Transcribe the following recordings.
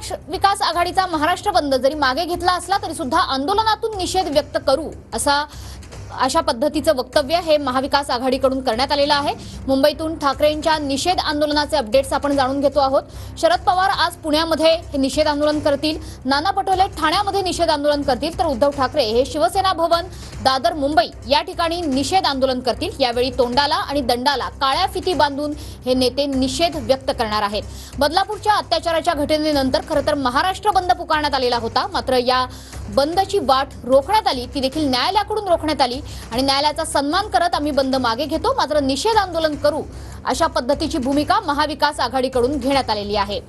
महाविकास आघाडीचा महाराष्ट्र बंद जरी मागे घेतला असला तरी सुद्धा आंदोलनातून निषेध व्यक्त करू अशा पद्धतीचं वक्तव्य हे महाविकास आघाडीकडून करण्यात आलेलं आहे। मुंबईतून ठाकरेंच्या निषेध आंदोलनाचे अपडेट्स आपण जाणून घेतो आहोत। शरद पवार आज पुण्यामध्ये हे निषेध आंदोलन करतील, नाना पटोले ठाण्यामध्ये निषेध आंदोलन करतील, तर उद्धव ठाकरे हे शिवसेना भवन दादर मुंबई या ठिकाणी निषेध आंदोलन करतील। यावेळी तोंडाला आणि दंडाला काळ्या फिती बांधून हे नेते निषेध व्यक्त करणार आहेत। बदलापूरच्या अत्याचाराच्या घटनेनंतर खरं तर महाराष्ट्र बंद पुकारण्यात आलेला होता, मात्र या बंदची वाट रोखण्यात आली, ती देखील न्यायालयाकडून रोखण्यात आली आणि न्यायालयाचा सन्मान करत आम्ही बंद मागे घेतो, मात्र निषेध आंदोलन करू अशा पद्धतीची भूमिका महाविकास आघाडीकडून घेण्यात आलेली आहे।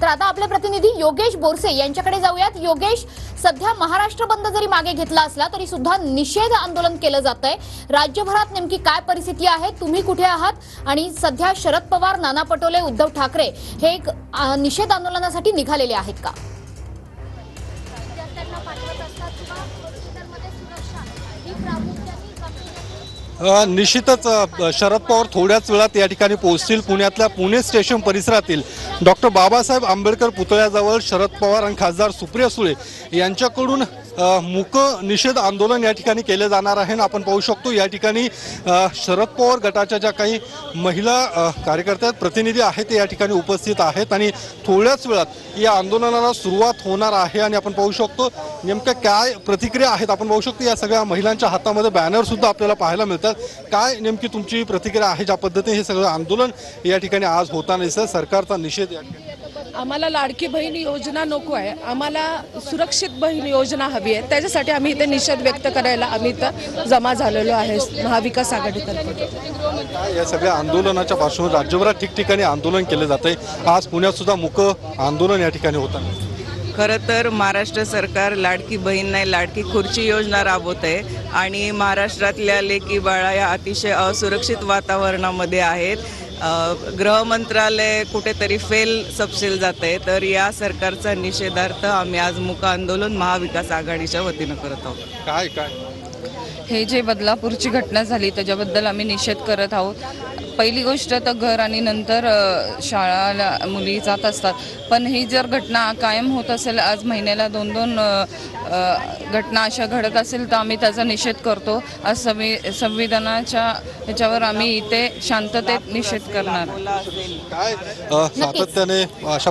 तर आता आपले प्रतिनिधी योगेश बोरसे यांच्याकडे जाऊयात। योगेश, सध्या महाराष्ट्र बंद जरी मागे घेतला असला तरी सुद्धा निषेध आंदोलन केलं जातंय, राज्यभरात नेमकी काय परिस्थिती आहे, तुम्ही कुठे आहात आणि सध्या शरद पवार, नाना पटोले, उद्धव ठाकरे हे एक निषेध आंदोलनासाठी निघालेले आहेत का? निश्चितच शरद पवार थोड्याच वेळात या ठिकाणी पोहोचतील। पुण्यातल्या पुणे स्टेशन परिसरातील डॉक्टर बाबासाहेब आंबेडकर पुतळ्याजवळ शरद पवार आणि खासदार सुप्रिया सुळे यांच्याकडून मूक निषेध आंदोलन या ठिकाणी केले जाणार आहे। आपण पाहू शकतो या ठिकाणी शरद पवार गटाच्या ज्या काही महिला कार्यकर्त्या प्रतिनिधी आहेत ते या ठिकाणी उपस्थित आहेत आणि थोड्याच वेळात या आंदोलनाला सुरुवात होणार आहे। आणि आपण पाहू शकतो नेमक्या काय प्रतिक्रिया आहेत, आपण पाहू शकतो या सगळ्या महिलांच्या हातामध्ये बॅनर सुद्धा आपल्याला पाहायला मिळतात। काय नेमकी तुमची प्रतिक्रिया आहे ज्या पद्धतीने हे सगळं आंदोलन या ठिकाणी आज होताना दिसतं? सरकारचा निषेध या ठिकाणी आम्हाला लाडकी बहीण योजना नको आहे, आम्हाला सुरक्षित बहीण योजना हवी आहे, त्याच्यासाठी आम्ही इथे निषेध व्यक्त करायला आम्ही इथं जमा झालेलो आहे महाविकास आघाडीतर्फे। या सगळ्या आंदोलनाच्या पार्श्वभूमीवर राज्यभरात ठिकठिकाणी आंदोलन केले जाते, आज पुण्यात सुद्धा मूक आंदोलन या ठिकाणी होतं। खरं तर महाराष्ट्र सरकार लाडकी बहीण नाही लाडकी खुर्ची योजना राबवत आहे आणि महाराष्ट्रातल्या लेकी बाळा या अतिशय असुरक्षित वातावरणामध्ये आहेत। गृह मंत्रालय कुठेतरी फेल सपशेल जात आहे, तर या सरकारचा निषेधार्थ आम्ही आज मूक आंदोलन महाविकास आघाडीच्या वतीनं करत आहोत। काय काय हे जे बदलापूरची घटना झाली त्याच्याबद्दल आम्ही निषेध करत आहोत। पहिली गोष्ट तर घर आणि नंतर शाळाला मुली जात असतात, पण ही जर घटना कायम होत असेल, आज महिन्याला 2-2 घटना अशा घडत असेल तर आम्ही त्याचा निषेध करतो। आज संविधानाच्या ह्याच्यावर आम्ही इथे शांततेत निषेध करणार। काय सातत्याने अशा